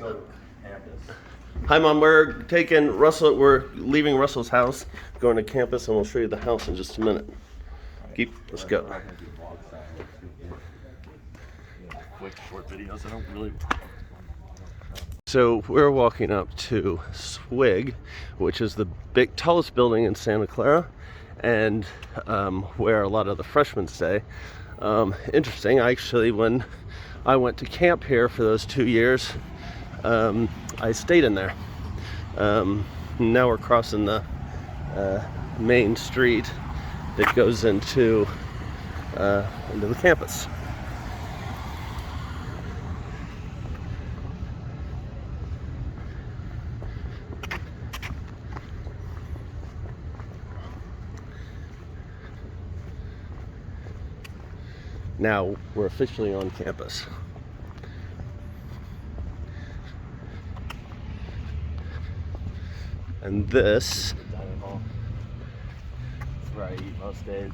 go to campus. Hi, Mom. We're leaving Russell's house, going to campus, and we'll show you the house in just a minute. Let's go. Quick short videos. I don't really. So we're walking up to Swig, which is the tallest building in Santa Clara, and where a lot of the freshmen stay. Interesting, actually, when I went to camp here for those 2 years, I stayed in there. Now we're crossing the main street that goes into the campus. Now we're officially on campus. And this Dining hall. That's where I eat most days.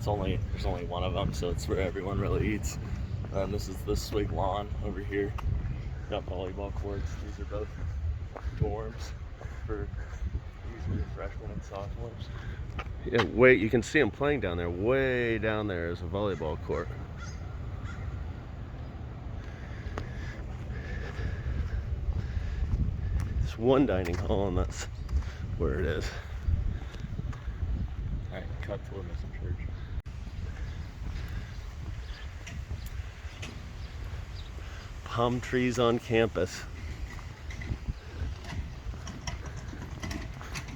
There's only one of them, so it's where everyone really eats. This is the Swig lawn over here. Got volleyball courts. These are both dorms for usually freshmen and sophomores. Yeah, wait, you can see them playing down there. Way down there is a volleyball court. It's one dining hall, and that's where it is. Alright, cut to a missing church. Palm trees on campus.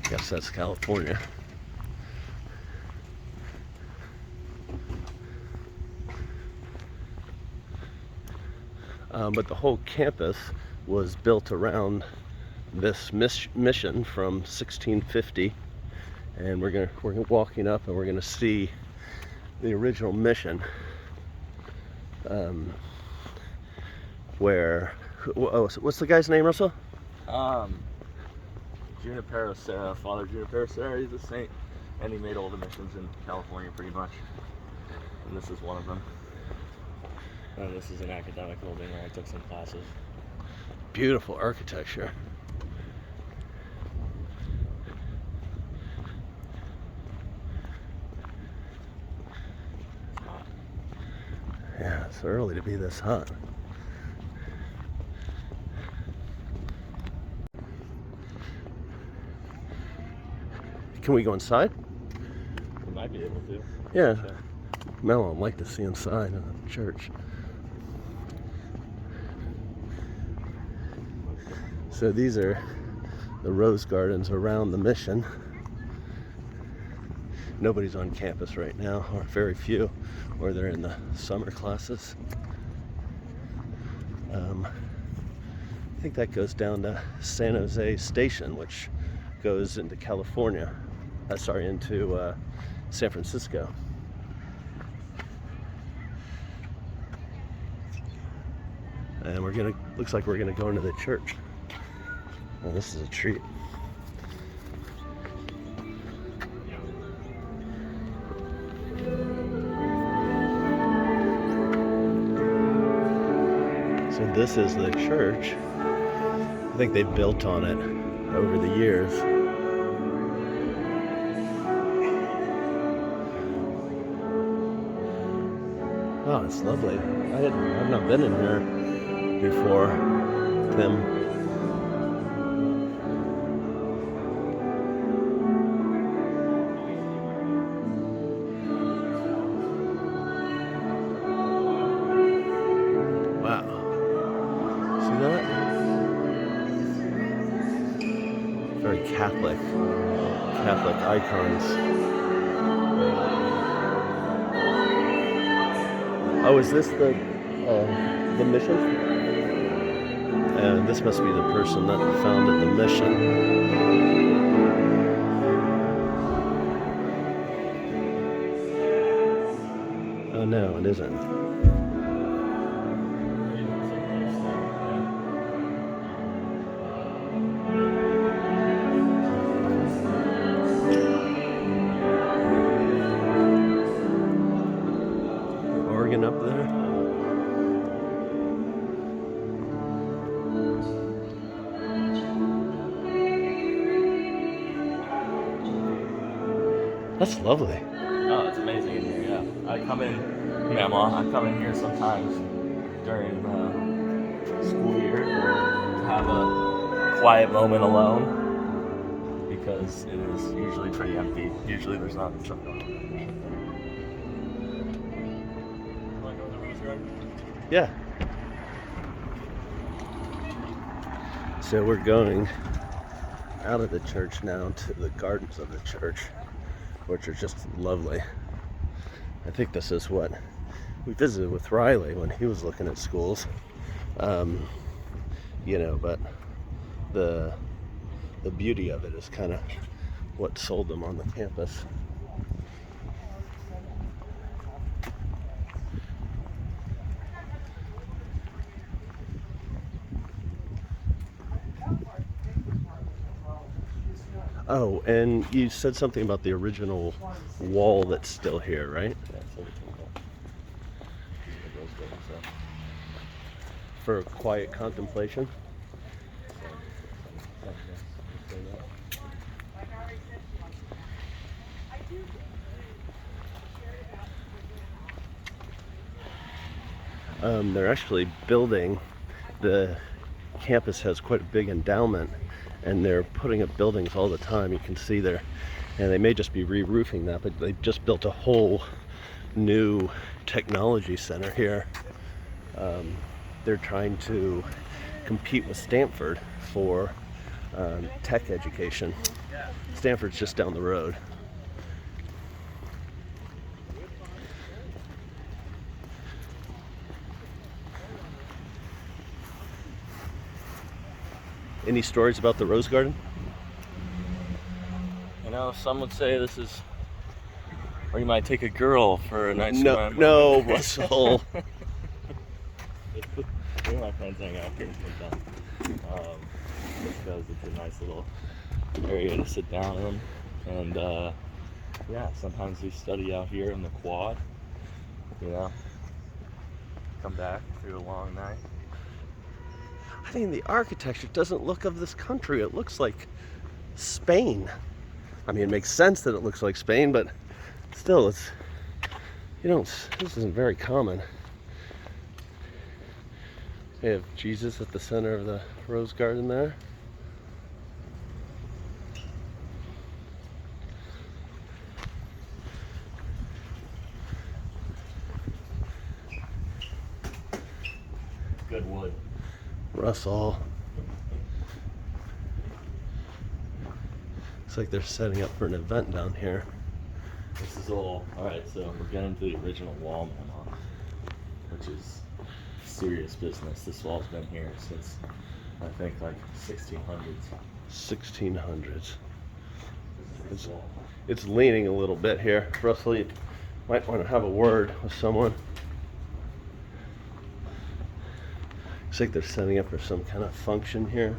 Guess that's California. But the whole campus was built around this mission from 1650, and we're walking up, and we're gonna see the original mission, where what's the guy's name, Russell? Junipero Serra, Father Junipero Serra. He's a saint, and he made all the missions in California pretty much, and this is one of them. And this is an academic building where I took some classes. Beautiful architecture. It's hot. Yeah, it's early to be this hot. Can we go inside? We might be able to. Yeah. Mel would like to see inside of the church. So these are the rose gardens around the mission. Nobody's on campus right now, or very few, or they're in the summer classes. I think that goes down to San Jose Station, which goes into California. Into San Francisco. And looks like we're gonna go into the church. Oh, this is a treat. So this is the church. I think they built on it over the years. Oh, it's lovely. I've not been in here before. Them. Wow. See that? Very Catholic icons. Oh, is this the mission? And this must be the person that founded the mission. Oh no, it isn't. Organ up there. That's lovely. Oh, it's amazing in here. Yeah, I come in, Mama. I come in here sometimes during school year to have a quiet moment alone because it is usually pretty empty. Usually there's not stuff going on. Want to go to the Rose Garden? Yeah. So we're going out of the church now to the gardens of the church, which are just lovely. I think this is what we visited with Riley when he was looking at schools. But the beauty of it is kind of what sold them on the campus. Oh, and you said something about the original wall that's still here, right? Yeah, so we can go. The Rose Garden, so. For quiet contemplation. They're actually building, the campus has quite a big endowment, and they're putting up buildings all the time. You can see there, and they may just be re-roofing that, but they just built a whole new technology center here. They're trying to compete with Stanford for tech education. Stanford's just down the road. Any stories about the Rose Garden? You know, some would say this is where you might take a girl for a night swim. No, Russell. Me and my friends hang out here sometimes. Just because it's a nice little area to sit down in. And yeah, sometimes we study out here in the quad. Come back through a long night. I mean, the architecture doesn't look of this country. It looks like Spain. I mean, it makes sense that it looks like Spain, but still, this isn't very common. They have Jesus at the center of the Rose Garden there. Good wood. Russell. Looks like they're setting up for an event down here. This is all right. So we're getting to the original wall, Mama, which is serious business. This wall's been here since I think like 1600s. 1600s. It's leaning a little bit here. Russell, you might want to have a word with someone. Looks like they're setting up for some kind of function here.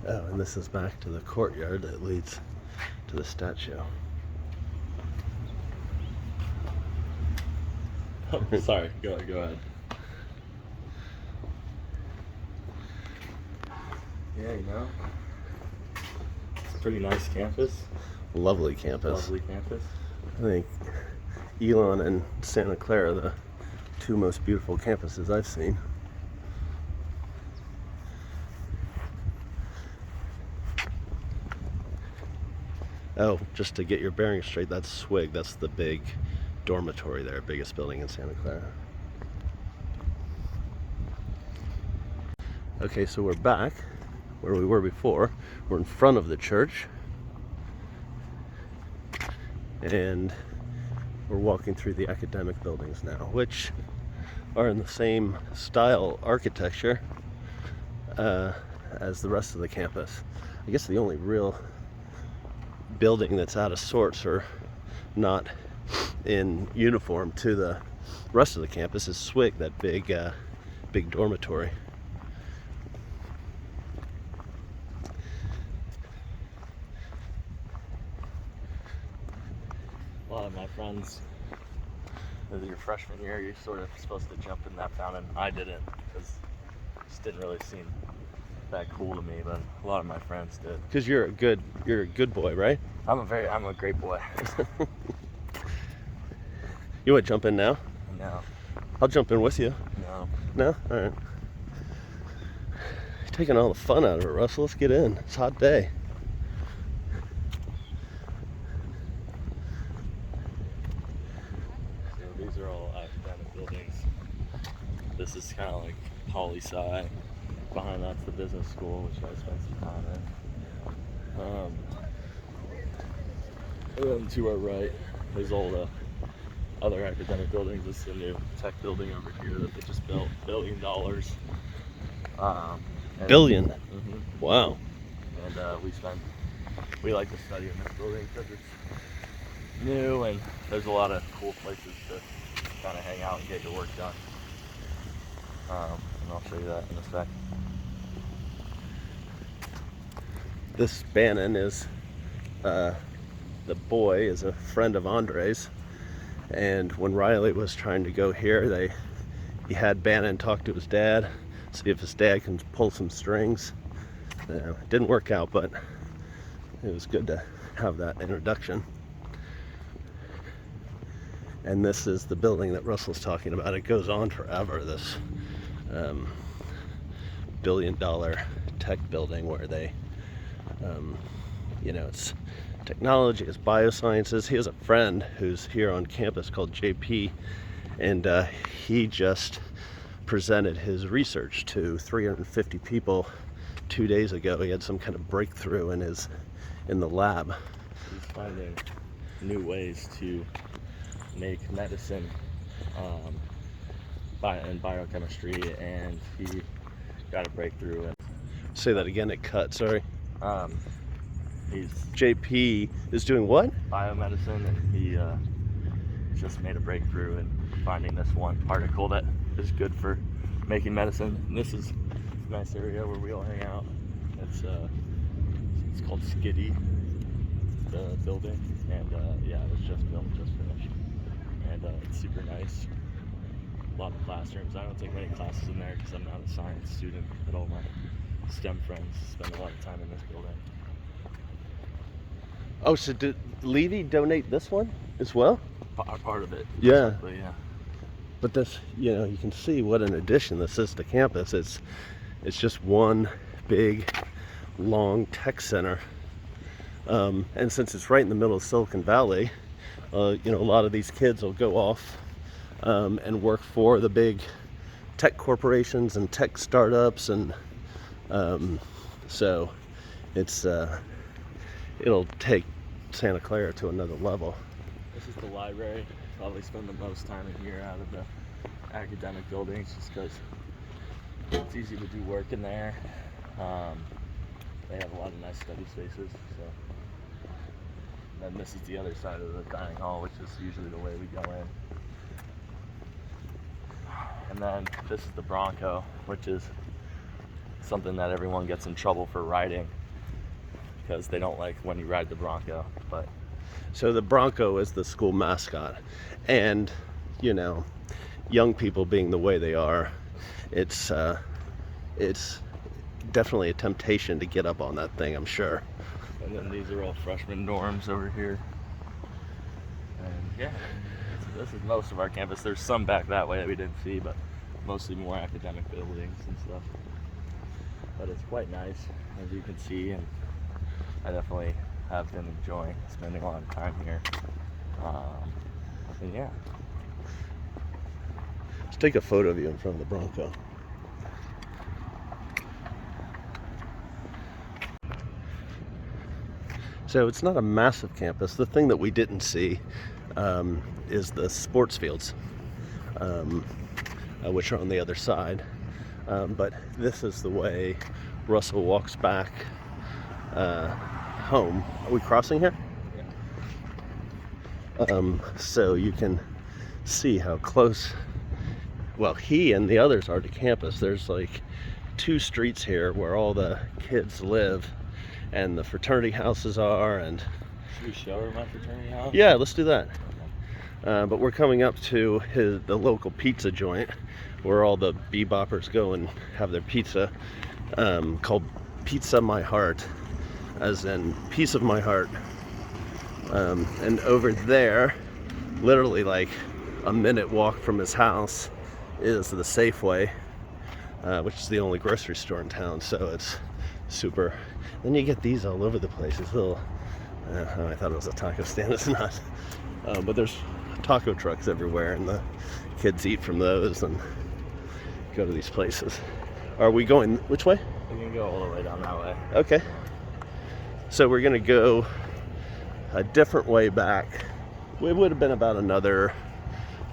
Oh, and this is back to the courtyard that leads to the statue. Oh, sorry, go ahead. Yeah, it's a pretty nice campus. Lovely campus. Lovely campus. I think Elon and Santa Clara are the two most beautiful campuses I've seen. Oh, just to get your bearings straight, that's Swig. That's the big dormitory there, biggest building in Santa Clara. Okay, so we're back where we were before. We're in front of the church. And we're walking through the academic buildings now, which are in the same style architecture as the rest of the campus. I guess the only real building that's out of sorts or not in uniform to the rest of the campus is Swig, that big dormitory. A lot of my friends as your freshman year, you're sort of supposed to jump in that fountain. I didn't, because it just didn't really seem that cool to me, but a lot of my friends did. Because you're a good boy, right? I'm a great boy. You want to jump in now? No. I'll jump in with you. No. No? All right. You're taking all the fun out of it, Russell. Let's get in. It's a hot day. So these are all academic buildings. This is kind of like poli-sci. Behind that's the business school, which I spent some time in. And then to our right, there's all the other academic buildings. This is the new tech building over here that they just built, $1 billion. Billion? Mm-hmm. Wow. And we like to study in this building because it's new and there's a lot of cool places to kind of hang out and get your work done. And I'll show you that in a sec. This Bannon is, the boy is a friend of Andre's, and when Riley was trying to go here, he had Bannon talk to his dad, see if his dad can pull some strings. It didn't work out, but it was good to have that introduction. And this is the building that Russell's talking about. It goes on forever, this $1 billion tech building where they it's technology, it's biosciences. He has a friend who's here on campus called JP, and he just presented his research to 350 people 2 days ago. He had some kind of breakthrough in the lab. He's finding new ways to make medicine in biochemistry, and he got a breakthrough in Say that again, it cut, sorry. He's JP is doing what? biomedicine, and he just made a breakthrough in finding this one particle that is good for making medicine. And this is a nice area where we all hang out. It's called Skiddy, the building, and yeah, it was just built, just finished, and it's super nice. A lot of classrooms. I don't take many classes in there because I'm not a science student, but all my STEM friends spend a lot of time in this building. Oh, so did Levy donate this one as well? Part of it. Yeah. Yeah. But this, you can see what an addition this is to campus. It's just one big, long tech center. And since it's right in the middle of Silicon Valley, a lot of these kids will go off and work for the big tech corporations and tech startups, and so it'll take Santa Clara to another level. This is the library. Probably spend the most time in here out of the academic buildings, just because it's easy to do work in there. They have a lot of nice study spaces. So, and then this is the other side of the dining hall, which is usually the way we go in. And then this is the Bronco, which is something that everyone gets in trouble for riding because they don't like when you ride the Bronco. But so the Bronco is the school mascot, and young people being the way they are, it's definitely a temptation to get up on that thing, I'm sure. And then these are all freshman dorms over here. And yeah, this is most of our campus. There's some back that way that we didn't see, but mostly more academic buildings and stuff. But it's quite nice, as you can see, and I definitely have been enjoying spending a lot of time here. And yeah. Let's take a photo of you in front of the Bronco. So it's not a massive campus. The thing that we didn't see is the sports fields, which are on the other side. But this is the way Russell walks back home. Are we crossing here? Yeah. So you can see how close, well, he and the others are to campus. There's like 2 streets here where all the kids live and the fraternity houses are. And should we show her my fraternity house? Yeah, let's do that. But we're coming up to the local pizza joint where all the beboppers go and have their pizza, called Pizza My Heart, as in piece of my heart. And over there, literally like a minute walk from his house, is the Safeway, which is the only grocery store in town, so it's super. Then you get these all over the place. These little, I thought it was a taco stand, it's not. But there's taco trucks everywhere, and the kids eat from those and go to these places. Are we going which way? We can go all the way down that way. Okay. So we're gonna go a different way back. It would have been about another,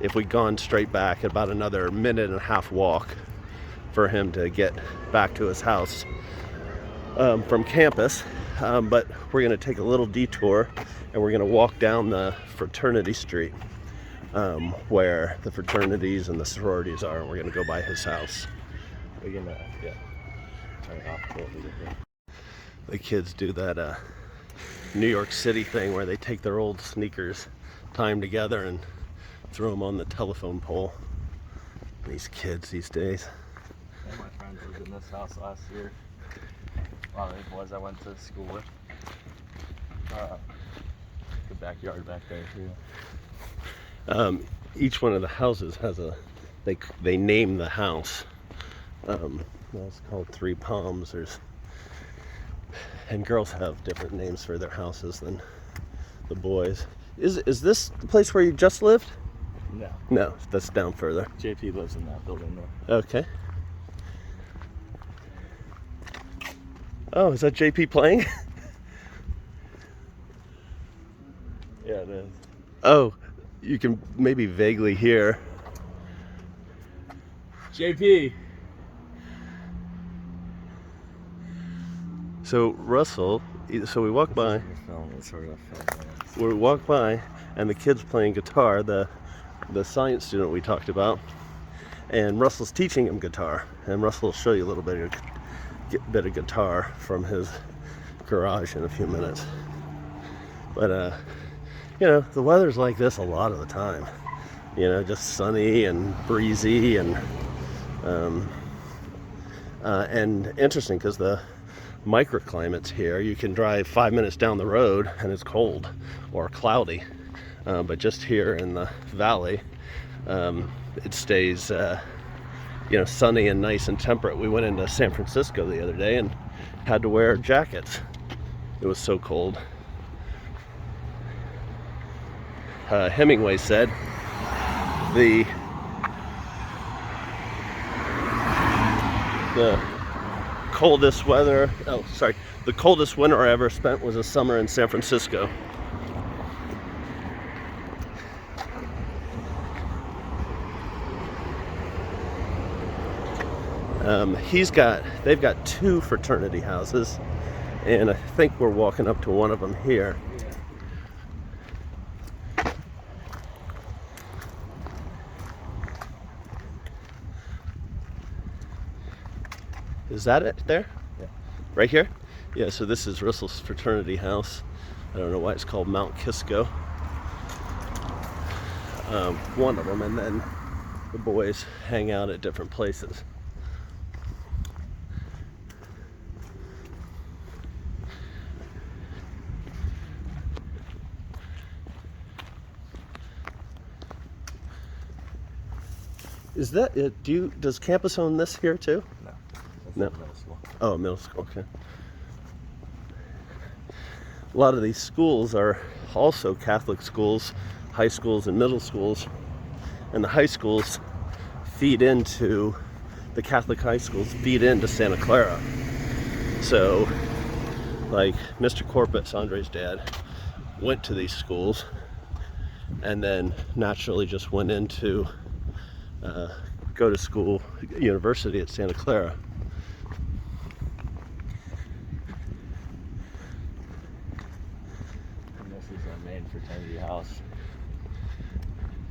if we'd gone straight back, about another minute and a half walk for him to get back to his house from campus. But we're going to take a little detour and we're going to walk down the fraternity street where the fraternities and the sororities are, and we're going to go by his house. We're gonna, turn it off before we get there. The kids do that New York City thing where they take their old sneakers, tie them together, and throw them on the telephone pole. These kids these days. One of my friends lived in this house last year. A lot of the boys I went to school with. Good backyard back there too. Each one of the houses has they name the house. That's called Three Palms. And girls have different names for their houses than the boys. Is this the place where you just lived? No. No, that's down further. JP lives in that building though. Okay. Oh, is that JP playing? Yeah, it is. Oh, you can maybe vaguely hear. JP! So Russell, we walk by. We walk by, and the kid's playing guitar. The science student we talked about, and Russell's teaching him guitar. And Russell will show you a little bit of guitar from his garage in a few minutes. But the weather's like this a lot of the time. Just sunny and breezy and interesting because the microclimates here, you can drive 5 minutes down the road and it's cold or cloudy, but just here in the valley it stays sunny and nice and temperate. We went into San Francisco the other day and had to wear jackets. It was so cold. Hemingway said the coldest the coldest winter I ever spent was a summer in San Francisco. They've got two fraternity houses, and I think we're walking up to one of them here. Is that it there? Yeah. Right here? Yeah, so this is Russell's fraternity house. I don't know why it's called Mount Kisco. One of them, and then the boys hang out at different places. Is that it? Does campus own this here too? No. No. Middle school. Oh, middle school, okay. A lot of these schools are also Catholic schools, high schools and middle schools. And the high schools feed into, the Catholic high schools feed into Santa Clara. So, like Mr. Corpus, Andre's dad, went to these schools and then naturally just went into go to school, university at Santa Clara. And this is our main fraternity house.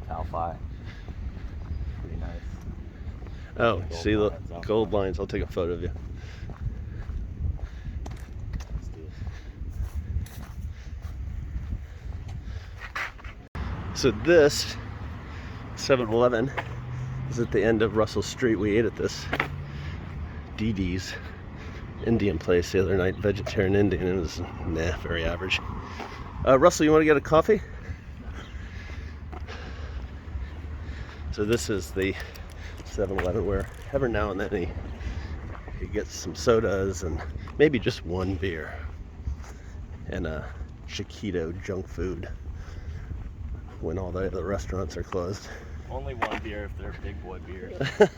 Cal Phi. Pretty nice. Oh, you see the gold lines? I'll take a photo of you. So this 7-Eleven is at the end of Russell Street. We ate at this Dee Dee's Indian place the other night, vegetarian Indian. It was very average. Russell, you want to get a coffee? So this is the 7-Eleven where every now and then he gets some sodas and maybe just one beer and a Chiquito junk food when all the other restaurants are closed. Only one beer if they're big boy beers. Like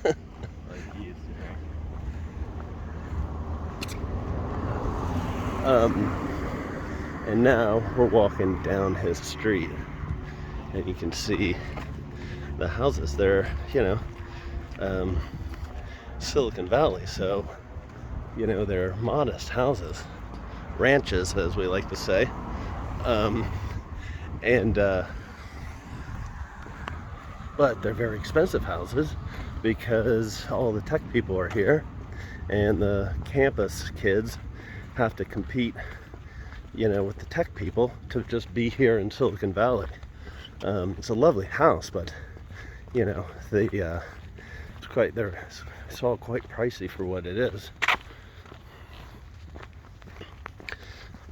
he used to drink. And now we're walking down his street and you can see the houses. They're, Silicon Valley, so, they're modest houses, ranches, as we like to say. But they're very expensive houses because all the tech people are here and the campus kids have to compete, with the tech people to just be here in Silicon Valley. It's a lovely house, but it's all quite pricey for what it is.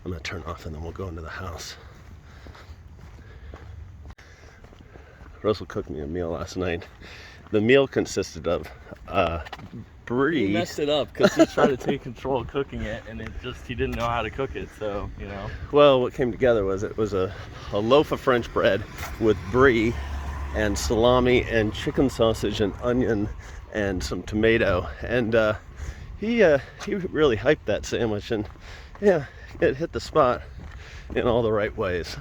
I'm gonna turn off and then we'll go into the house. Russell cooked me a meal last night. The meal consisted of brie. He messed it up because he tried to take control of cooking it, and he didn't know how to cook it. So Well, what came together was it was a loaf of French bread with brie and salami and chicken sausage and onion and some tomato, and he really hyped that sandwich, and yeah, it hit the spot in all the right ways.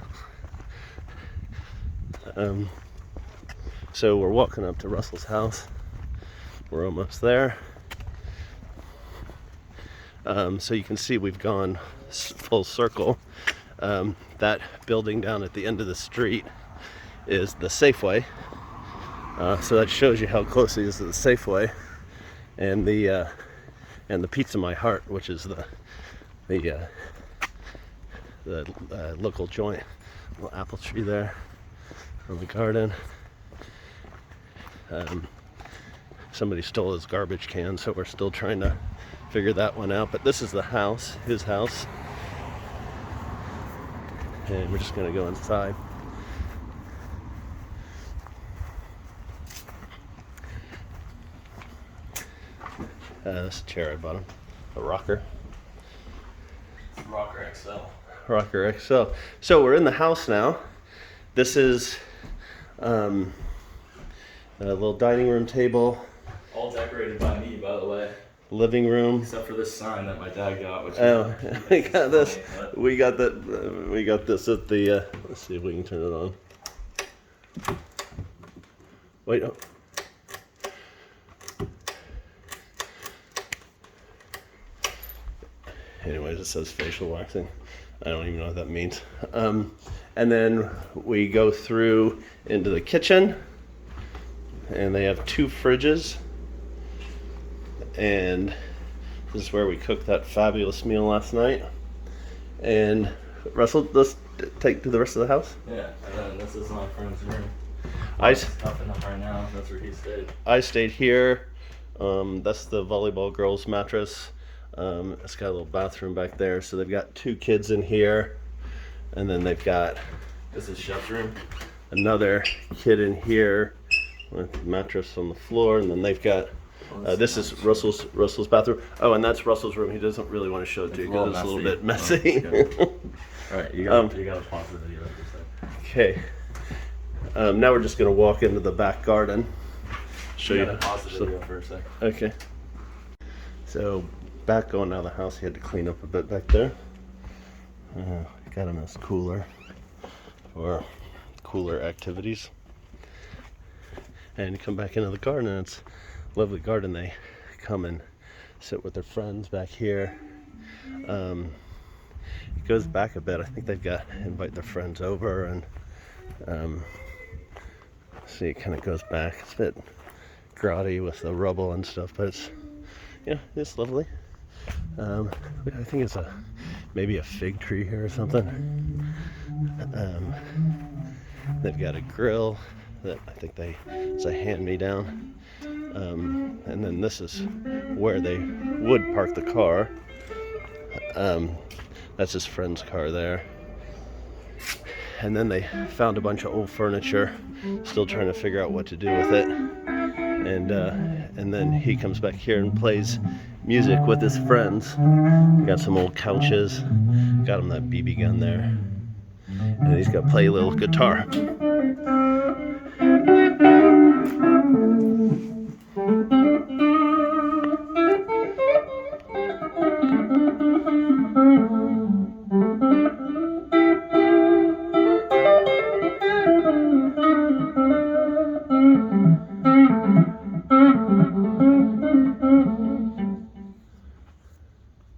So we're walking up to Russell's house. We're almost there. So you can see we've gone full circle. That building down at the end of the street is the Safeway. So that shows you how close he is to the Safeway, and the Pizza My Heart, which is the local joint. Little apple tree there from the garden. Somebody stole his garbage can, so we're still trying to figure that one out. But this is the house, his house, and we're just gonna go inside. This chair I bought him, a rocker. Rocker XL. Rocker XL. So we're in the house now. This is a little dining room table. All decorated by me, by the way. Living room. Except for this sign that my dad got, which we got this. We got that. We got this at the. Let's see if we can turn it on. Wait. Oh. Anyways, it says facial waxing. I don't even know what that means. And then we go through into the kitchen, and they have 2 fridges. And this is where we cooked that fabulous meal last night. And Russell, let's take to the rest of the house. Yeah, and then this is my friend's room. Stuff in right now. That's where he stayed. I stayed here. That's the volleyball girls' mattress. It's got a little bathroom back there. So they've got 2 kids in here, and then they've got This is chef's room. another kid in here with the mattress on the floor, and then they've got. This is Russell's bathroom. Oh, and that's Russell's room. He doesn't really want to show it to you because it's a little bit messy. All right, you got to pause the video for a second. Okay. Now we're just gonna walk into the back garden. Show you. Pause the video for a second. Okay. So back going out of the house, he had to clean up a bit back there. Got him this cooler for cooler activities. And come back into the garden, and it's a lovely garden. They come and sit with their friends back here. It goes back a bit. I think they've got invite their friends over, and see, it kind of goes back. It's a bit grotty with the rubble and stuff, but it's lovely. I think it's maybe a fig tree here or something. They've got a grill that I think it's a hand-me-down. And then this is where they would park the car. That's his friend's car there. And then they found a bunch of old furniture, still trying to figure out what to do with it. And then he comes back here and plays music with his friends. Got some old couches, got him that BB gun there, and he's got to play a little guitar.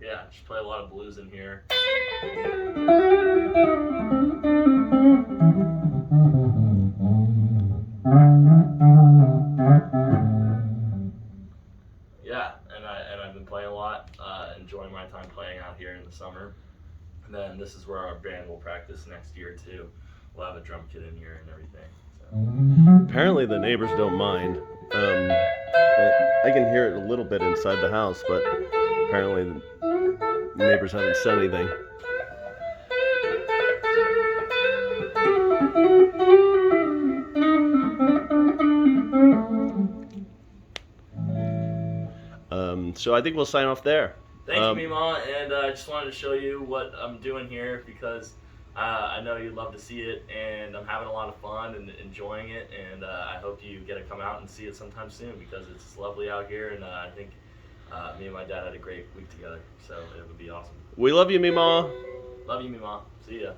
Yeah, just play a lot of blues in here. Yeah, and I've been playing a lot, enjoying my time playing out here in the summer. And then this is where our band will practice next year too. We'll have a drum kit in here and everything. So. Apparently the neighbors don't mind. But I can hear it a little bit inside the house, but apparently the neighbors haven't said anything. So I think we'll sign off there. Thank you, Mima, and I just wanted to show you what I'm doing here because I know you'd love to see it, and I'm having a lot of fun and enjoying it, and I hope you get to come out and see it sometime soon because it's lovely out here, and I think me and my dad had a great week together, so it would be awesome. We love you, Mima. Love you, Mima. See ya.